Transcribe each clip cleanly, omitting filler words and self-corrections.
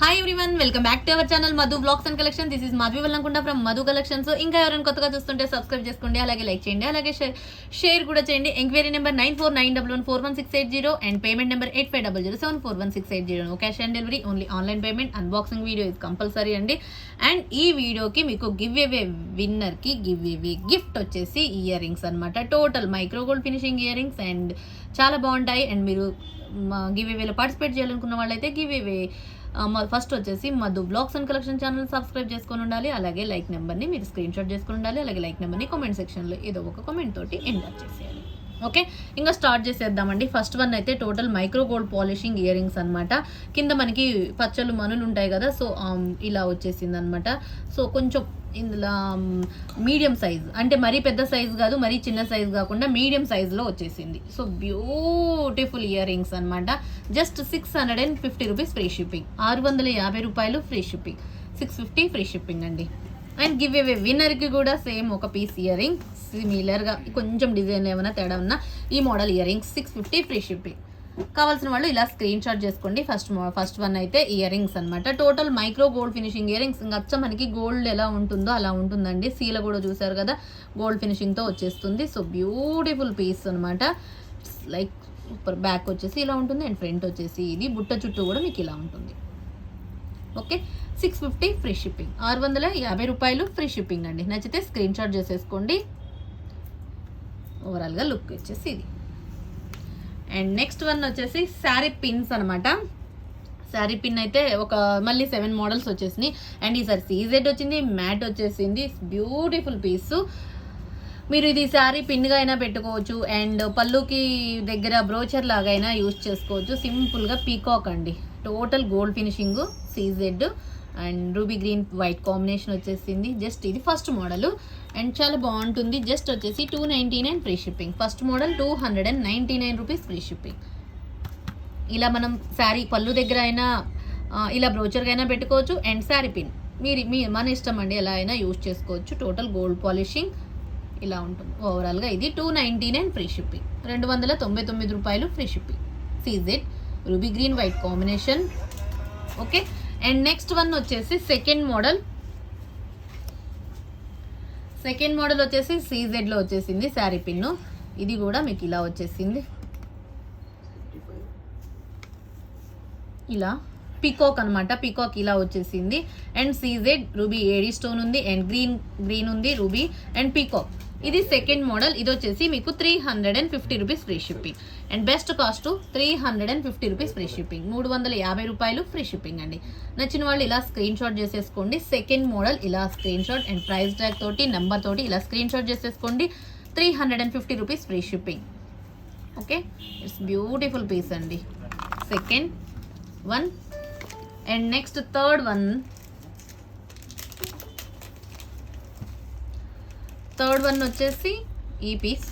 Hi everyone, welcome back to our channel Madhu blogs and collection. This is Madhavi Vallankunda from Madhu collections. ఇంకా ఎవరైనా కొత్తగా చూస్తుంటే subscribe చేసుకోండి, అలాగే లైక్ చేయండి, అలాగే షేర్ కూడా చేయండి. Enquiry number 9491141680 and payment number 8500741680. No cash on delivery, only online payment. Unboxing video ఇది కంపల్సరీ అండి. అండ్ ఈ వీడియోకి మీకు గివ్ అవే విన్నర్కి గివ్ అవే గిఫ్ట్ వచ్చేసి ఇయర్ రింగ్స్ అనమాట. Total micro gold finishing earrings and చాలా బాగుంటాయి. అండ్ మీరు గివ్ అవేలో పార్టిసిపేట్ చేయాలనుకున్న వాళ్ళైతే గివ్ అవే ఫస్ట్ వచ్చేసి Madhu blogs and collection channel subscribe చేసుకొని ఉండాలి, అలాగే లైక్ నెంబర్ని మీరు స్క్రీన్ షాట్ చేసుకుని ఉండాలి, అలాగే లైక్ నెంబర్ని కామెంట్ సెక్షన్లో ఏదో ఒక కామెంట్ తోటి ఎంటర్ చేసేయాలి. ఓకే, ఇంకా స్టార్ట్ చేసేద్దామండి. ఫస్ట్ వన్ అయితే total micro gold polishing ear rings అనమాట. కింద మనకి పచ్చలు మనులు ఉంటాయి కదా, సో ఇలా వచ్చేసింది అనమాట. సో కొంచెం ఇందులో మీడియం సైజ్, అంటే మరీ పెద్ద సైజ్ కాదు, మరీ చిన్న సైజ్ కాకుండా మీడియం సైజులో వచ్చేసింది. సో బ్యూటిఫుల్ ఇయర్ రింగ్స్ అనమాట. జస్ట్ 650 రూపీస్ ఫ్రీ షిప్పింగ్, 650 రూపాయలు ఫ్రీ షిప్పింగ్, 650 ఫ్రీ షిప్పింగ్ అండి. అండ్ గివ్ అవే విన్నర్కి కూడా సేమ్ ఒక పీస్ ఇయర్ రింగ్ సిమిలర్గా, కొంచెం డిజైన్ ఏమైనా తేడా ఉన్నా ఈ model ear rings 650 free shipping. కావాల్సిన వాళ్ళు ఇలా స్క్రీన్ షాట్ చేసుకోండి. ఫస్ట్ వన్ అయితే ఇయర్ రింగ్స్ అనమాట. Total micro gold finishing ear rings. ఇంకా మనకి గోల్డ్ ఎలా ఉంటుందో అలా ఉంటుందండి. సీల కూడా చూసారు కదా, గోల్డ్ ఫినిషింగ్తో వచ్చేస్తుంది. సో బ్యూటిఫుల్ పీస్ అనమాట. Like super. బ్యాక్ వచ్చేసి ఇలా ఉంటుంది అండ్ ఫ్రంట్ వచ్చేసి ఇది బుట్ట చుట్టూ కూడా మీకు ఇలా ఉంటుంది. ఓకే, 650 ఫ్రీ షిప్పింగ్, 650 రూపాయలు ఫ్రీ షిప్పింగ్ అండి. నచ్చితే స్క్రీన్ షాట్ చేసేసుకోండి. ఓవరాల్గా లుక్ వచ్చేసి ఇది. అండ్ నెక్స్ట్ వన్ వచ్చేసి శారీ పిన్స్ అనమాట. శారీ పిన్ అయితే ఒక మళ్ళీ 7 మోడల్స్ వచ్చేసినాయి. అండ్ ఈసారి సీజెడ్ వచ్చింది, మ్యాట్ వచ్చేసింది. Beautiful piece. మీరు ఇది శారీ పిన్గా అయినా పెట్టుకోవచ్చు, అండ్ పళ్ళుకి దగ్గర బ్రోచర్ లాగా అయినా యూజ్ చేసుకోవచ్చు. సింపుల్గా పీకాక్ అండి. Total gold finishing, CZ and ruby green white combination వచ్చేసింది. జస్ట్ ఇది ఫస్ట్ మోడల్ అండ్ చాలా బాగుంటుంది. జస్ట్ వచ్చేసి 299 free shipping. First model 299 rupees free shipping. ఇలా మనం శారీ పళ్ళు దగ్గర అయినా ఇలా బ్రోచర్గా అయినా పెట్టుకోవచ్చు. అండ్ శారీ పిన్ మీ మన ఇష్టం అండి, ఎలా అయినా యూజ్ చేసుకోవచ్చు. టోటల్ గోల్డ్ పాలిషింగ్ ఇలా ఉంటుంది. ఓవరాల్గా ఇది 299 ఫ్రీ షిప్పింగ్, 299 రూపాయలు free shipping. CZ ruby green white combination. Okay, and next one వచ్చేసి సెకండ్ మోడల్ వచ్చేసి సీజెడ్లో వచ్చేసింది శారీ పిన్ను. ఇది కూడా మీకు ఇలా వచ్చేసింది. ఇలా పీకాక్ అనమాట. పీకాక్ ఇలా వచ్చేసింది. And CZ ruby AD stone ఉంది అండ్ గ్రీన్ ఉంది రూబీ అండ్ పీకాక్. ఇది సెకండ్ మోడల్. ఇది వచ్చేసి మీకు 350 rupees free shipping. And best cost 350 rupees free shipping, 350 రూపాయలు ఫ్రీ షిప్పింగ్ అండి. నచ్చిన వాళ్ళు ఇలా స్క్రీన్ షాట్ చేసేసుకోండి. సెకండ్ మోడల్ ఇలా screen shot and price tag తోటి నెంబర్ తోటి ఇలా స్క్రీన్ షాట్ చేసేసుకోండి. 350 rupees free shipping. Okay, it's beautiful piece అండి. Second one. And next third one వచ్చేసి ఈ piece.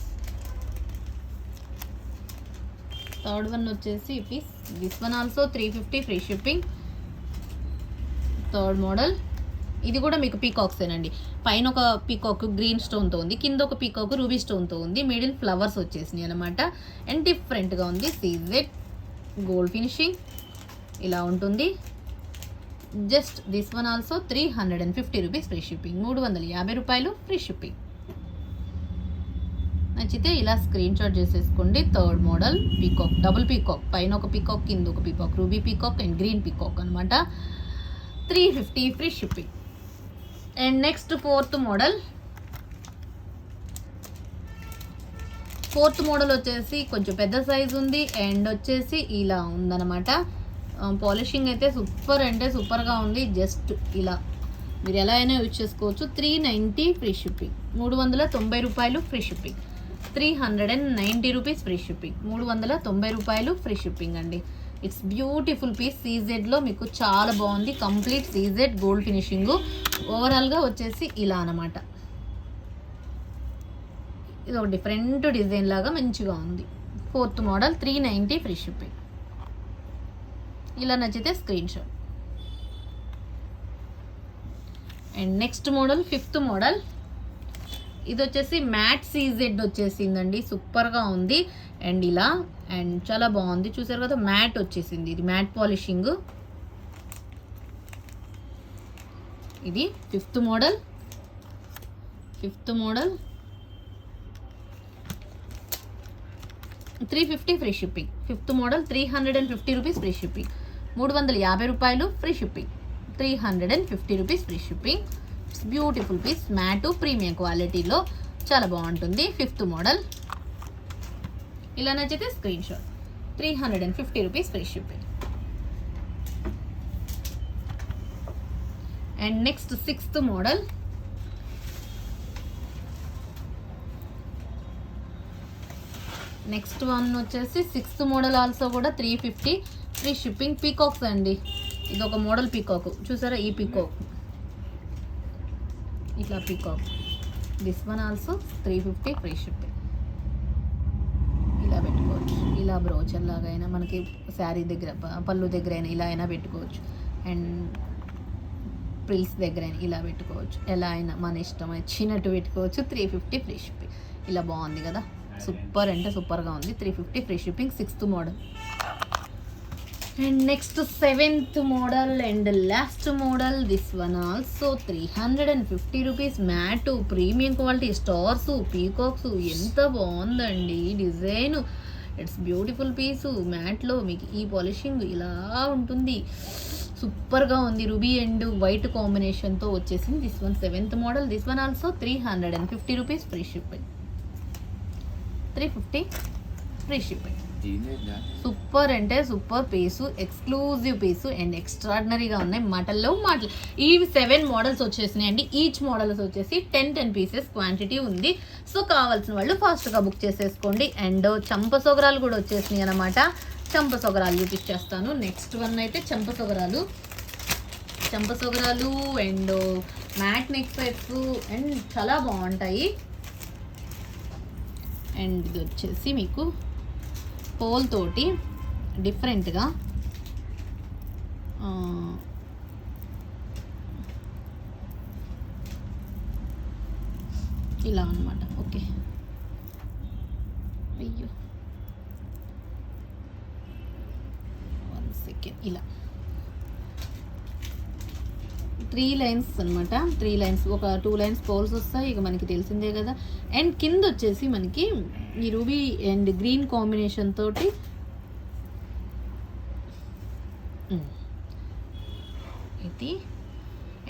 This one also 350 free shipping. Third model. ఇది కూడా మీకు పీకాక్సేనండి. పైన ఒక పీకాక్ గ్రీన్ స్టోన్తో ఉంది, కింద ఒక పీకాక్ రూబీ స్టోన్తో ఉంది, మిడిల్ ఫ్లవర్స్ వచ్చేసినాయి అనమాట. అండ్ డిఫరెంట్గా ఉంది. సీజెడ్ గోల్డ్ ఫినిషింగ్ ఇలా ఉంటుంది. Just this one also 350 rupees free shipping, 350 రూపాయలు ఫ్రీ షిప్పింగ్. నచ్చితే ఇలా స్క్రీన్ షాట్ చేసేసుకోండి. Third model peacock, double peacock, పైన ఒక పీకాక్ కింద ఒక peacock, ruby peacock and green peacock అనమాట. 350 free shipping. And next fourth model వచ్చేసి కొంచెం పెద్ద సైజ్ ఉంది అండ్ వచ్చేసి ఇలా ఉందన్నమాట. పాలిషింగ్ అయితే సూపర్ అంటే సూపర్గా ఉంది. జస్ట్ ఇలా మీరు ఎలా అయినా యూజ్ చేసుకోవచ్చు. 390 ఫ్రీ షిప్పింగ్, 390 రూపాయలు free shipping, 390 rupees free shipping, 390 రూపాయలు ఫ్రీ షిప్పింగ్ అండి. It's beautiful piece. సీజెడ్లో మీకు చాలా బాగుంది. Complete CZ gold finishing. ఓవరాల్గా వచ్చేసి ఇలా అనమాట. ఇది ఒక డిఫరెంట్ డిజైన్ లాగా మంచిగా ఉంది. Fourth model 390 free shipping. ఇలా నచ్చితే screen shot. And next model fifth model. ఇది వచ్చేసి మ్యాట్ సీజెడ్ వచ్చేసిందండి. సూపర్గా ఉంది అండ్ ఇలా అండ్ చాలా బాగుంది. చూసారు కదా, మ్యాట్ వచ్చేసింది. ఇది మ్యాట్ పాలిషింగ్. ఇది fifth model 350 free shipping. Fifth model 350 rupees free shipping. 350 రూపాయలు free shipping. 350 rupees free shipping. It's beautiful piece, matte premium క్వాలిటీలో చాలా బాగుంటుంది. ఫిఫ్త్ మోడల్. ఇలా నచ్చితే screen shot. 350 rupees free shipping. And next sixth model. Next one వచ్చేసి సిక్స్త్ మోడల్ ఆల్సో కూడా 350 ఫ్రీ షిప్పింగ్. పీకాక్స్ అండి, ఇది ఒక మోడల్ పీకాక్. చూసారా ఈ పీకాక్, ఇట్లా peacock. This one also 350 free shipping. ఇలా పెట్టుకోవచ్చు, ఇలా బ్రోచర్ లాగా అయినా, మనకి శారీ దగ్గర పళ్ళు దగ్గర అయినా ఇలా అయినా పెట్టుకోవచ్చు. అండ్ ప్రిల్స్ దగ్గర అయినా ఇలా పెట్టుకోవచ్చు. ఎలా అయినా మన ఇష్టం వచ్చినట్టు పెట్టుకోవచ్చు. 350 ఫ్రీ షిప్పింగ్. ఇలా బాగుంది కదా, సూపర్ అంటే సూపర్గా ఉంది. 350 free shipping. Sixth model. And next seventh model and last model. This one also 350 rupees. Matte premium quality, stars, peacocks. ఎంత బాగుందండి డిజైన్. It's beautiful piece. మ్యాట్లో మీకు ఈ పాలిషింగ్ ఇలా ఉంటుంది, సూపర్గా ఉంది. రూబీ అండ్ వైట్ కాంబినేషన్తో వచ్చేసింది. This one seventh model. This one also 350 rupees free shipping. 350 free shipping. Super అంటే super piece, exclusive piece and ఎక్స్ట్రాడినరీగా ఉన్నాయి. మాటలు ఈ 7 మోడల్స్ వచ్చేసినాయి అండి. ఈచ్ మోడల్స్ వచ్చేసి 10 పీసెస్ క్వాంటిటీ ఉంది. సో కావాల్సిన వాళ్ళు ఫాస్ట్గా బుక్ చేసేసుకోండి. అండ్ చంపసొగరాలు కూడా వచ్చేసినాయి అనమాట. చంపసొగరాలు చూపించేస్తాను. నెక్స్ట్ వన్ అయితే చంపసొగరాలు and matte neck sets and చాలా బాగుంటాయి. అండ్ ఇది వచ్చేసి మీకు పోల్ తోటి డిఫరెంట్గా ఇలా అన్నమాట. ఓకే, అయ్యో 1 సెకండ్. ఇలా 3 లైన్స్ అనమాట. 3 లైన్స్, ఒక 2 లైన్స్ పోల్స్ వస్తాయి, ఇక మనకి తెలిసిందే కదా. అండ్ కింద వచ్చేసి మనకి ఈ రూబీ అండ్ గ్రీన్ కాంబినేషన్ తోటి ఇది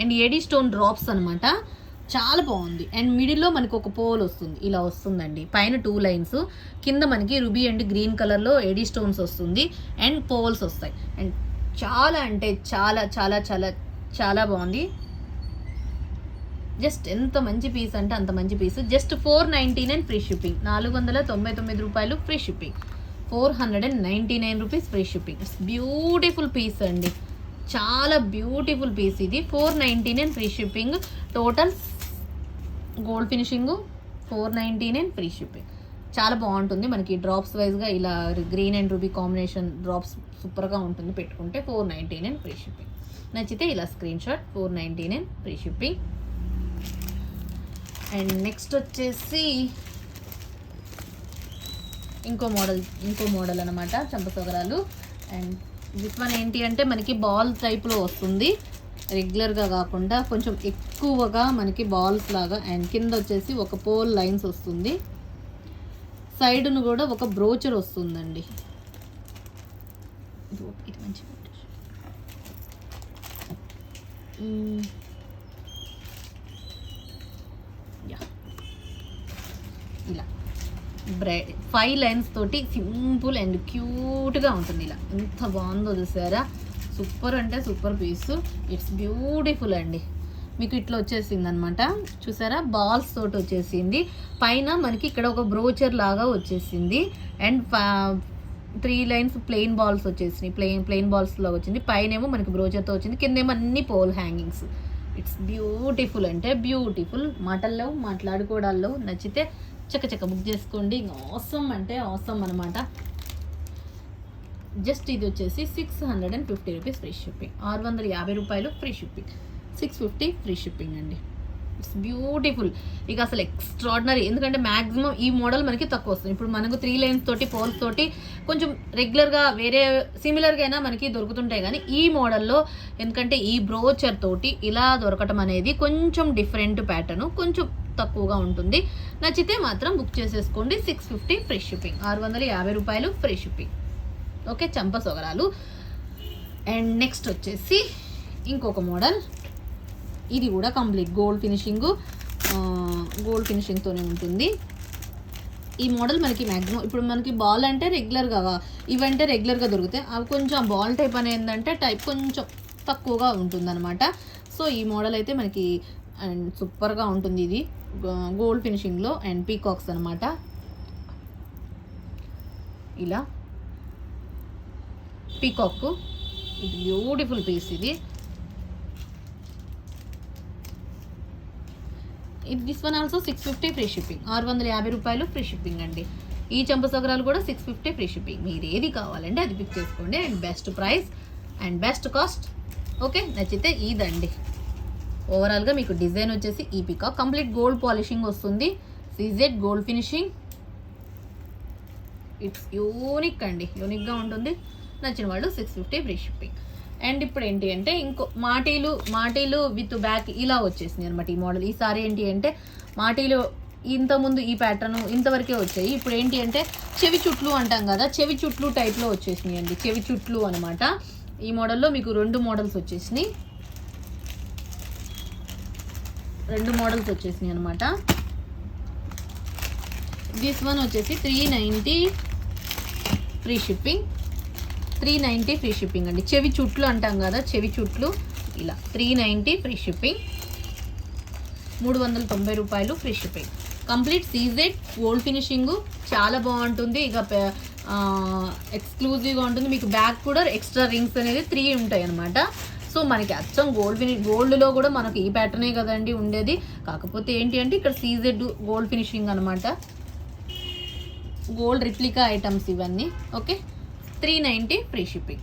అండ్ ఏడీ స్టోన్ డ్రాప్స్ అనమాట. చాలా బాగుంది. అండ్ మిడిల్లో మనకి ఒక పోల్ వస్తుంది, ఇలా వస్తుందండి. పైన 2 లైన్స్, కింద మనకి రూబీ అండ్ గ్రీన్ కలర్లో ఏడీ స్టోన్స్ వస్తుంది అండ్ పోల్స్ వస్తాయి. అండ్ చాలా అంటే చాలా చాలా చాలా చాలా బాగుంది. జస్ట్ ఎంత మంచి పీస్ అంటే అంత మంచి పీస్. Just 499 free shipping. 499 రూపాయలు free shipping. 499 rupees free shipping. It's beautiful piece అండి, చాలా బ్యూటిఫుల్ పీస్ ఇది. 499 free shipping. Total gold finishing. 499 free shipping. చాలా బాగుంటుంది. మనకి డ్రాప్స్ వైజ్గా ఇలా green and ruby combination drops సూపర్గా ఉంటుంది పెట్టుకుంటే. 499 ఫ్రీ షిప్పింగ్. నచ్చితే ఇలా screen shot. 499 free shipping. And next వచ్చేసి ఇంకో మోడల్ అనమాట, చంపసొగరాలు. అండ్ దిస్ వన్ ఏంటి అంటే మనకి బాల్ టైప్లో వస్తుంది, రెగ్యులర్గా కాకుండా కొంచెం ఎక్కువగా మనకి బాల్స్ లాగా. అండ్ కింద వచ్చేసి ఒక పోల్ లైన్స్ వస్తుంది, సైడ్ను కూడా ఒక బ్రోచర్ వస్తుందండి. ఇది మంచి ఇలా 5 లైన్స్ తోటి సింపుల్ అండ్ క్యూట్గా ఉంటుంది. ఇలా ఎంత బాగుందో చూసారా, సూపర్ అంటే సూపర్ పీస్. ఇట్స్ బ్యూటిఫుల్ అండి. మీకు ఇట్లా వచ్చేసింది అనమాట, చూసారా, బాల్స్ తోటి వచ్చేసింది. పైన మనకి ఇక్కడ ఒక బ్రోచర్ లాగా వచ్చేసింది. అండ్ 3 లైన్స్ ప్లెయిన్ బాల్స్ వచ్చేసినాయి, ప్లెయిన్ బాల్స్లో వచ్చింది. పైన ఏమో మనకి బ్రోచర్తో వచ్చింది, కిందేమో అన్ని పోల్ హ్యాంగింగ్స్. ఇట్స్ బ్యూటిఫుల్ అంటే బ్యూటిఫుల్. మాటల్లో మాట్లాడుకోవడాల్లో నచ్చితే చక్కచక్క బుక్ చేసుకోండి. ఆసమ్ అంటే ఆసమ్ అనమాట. జస్ట్ ఇది వచ్చేసి 650 రూపీస్ ఫ్రీ షిప్పింగ్. 650 రూపాయలు ఫ్రీ షిప్పింగ్. 650 ఫ్రీ షిప్పింగ్ అండి. It's beautiful. ఇక అసలు ఎక్స్ట్రాడినరీ. ఎందుకంటే మ్యాక్సిమం ఈ మోడల్ మనకి తక్కువ వస్తుంది. ఇప్పుడు మనకు 3 లైన్స్ తోటి పోల్స్ తోటి కొంచెం రెగ్యులర్గా వేరే సిమిలర్గా అయినా మనకి దొరుకుతుంటాయి, కానీ ఈ మోడల్లో ఎందుకంటే ఈ బ్రోచర్ తోటి ఇలా దొరకటం అనేది కొంచెం డిఫరెంట్ ప్యాటర్న్, కొంచెం తక్కువగా ఉంటుంది. నచ్చితే మాత్రం బుక్ చేసేసుకోండి. 650 ఫ్రీ షిప్పింగ్, 650 రూపాయలు ఫ్రీ షిప్పింగ్. ఓకే, చంప సొగరాలు. అండ్ నెక్స్ట్ వచ్చేసి ఇంకొక మోడల్. ఇది కూడా కంప్లీట్ గోల్డ్ ఫినిషింగ్తోనే ఉంటుంది. ఈ మోడల్ మనకి మ్యాక్సిమం ఇప్పుడు మనకి బాల్ అంటే రెగ్యులర్గా, ఇవంటే రెగ్యులర్గా దొరుకుతాయి. అవి కొంచెం బాల్ టైప్ అనేది ఏంటంటే టైప్ కొంచెం తక్కువగా ఉంటుందన్నమాట. సో ఈ మోడల్ అయితే మనకి అండ్ సూపర్గా ఉంటుంది. ఇది గోల్డ్ ఫినిషింగ్లో అండ్ పీకాక్స్ అనమాట. ఇలా పీకాక్, ఇది beautiful piece. This one also 650 free shipping, 650 రూపాయలు ఫ్రీ షిప్పింగ్ అండి. ఈ చంపసగరాలు కూడా 650 ఫ్రీ షిప్పింగ్. మీరు ఏది కావాలంటే అది పిక్ చేసుకోండి. And best price and best cost. Okay, నచ్చితే ఇదండి. ఓవరాల్గా మీకు డిజైన్ వచ్చేసి ఈ పీకాక్ కంప్లీట్ గోల్డ్ పాలిషింగ్ వస్తుంది. CZ gold finishing. It's unique అండి, యూనిక్గా ఉంటుంది. నచ్చిన వాళ్ళు 650 ఫ్రీ షిప్పింగ్. అండ్ ఇప్పుడు ఏంటి అంటే ఇంకో మాటీలు విత్ బ్యాక్ ఇలా వచ్చేసినాయి అనమాట ఈ మోడల్. ఈసారి ఏంటి అంటే మాటీలు ఇంతకుముందు ఈ ప్యాటర్న్ ఇంతవరకే వచ్చాయి. ఇప్పుడు ఏంటి అంటే చెవి చుట్లు అంటాం కదా, చెవి చుట్లు టైప్లో వచ్చేసినాయి అండి. చెవి చుట్లు అనమాట. ఈ మోడల్లో మీకు 2 మోడల్స్ వచ్చేసినాయి. 2 మోడల్స్ వచ్చేసినాయి అనమాట. దిస్ వన్ వచ్చేసి 390 ఫ్రీ షిప్పింగ్, 390 ఫ్రీ షిప్పింగ్ అండి. చెవి చుట్లు అంటాం కదా, చెవి చుట్లు ఇలా 390 ఫ్రీ షిప్పింగ్, 390 రూపాయలు free shipping. Complete CZ gold finishing, చాలా బాగుంటుంది. ఇక ఎక్స్క్లూజివ్గా ఉంటుంది. మీకు బ్యాక్ కూడా ఎక్స్ట్రా రింగ్స్ అనేది 3 ఉంటాయి అనమాట. సో మనకి అచ్చం గోల్డ్లో కూడా మనకి ఈ ప్యాటర్నే కదండి ఉండేది. కాకపోతే ఏంటి అంటే ఇక్కడ సీజెడ్ గోల్డ్ ఫినిషింగ్ అనమాట. గోల్డ్ రిప్లికా ఐటమ్స్ ఇవన్నీ. Okay, 390 free shipping.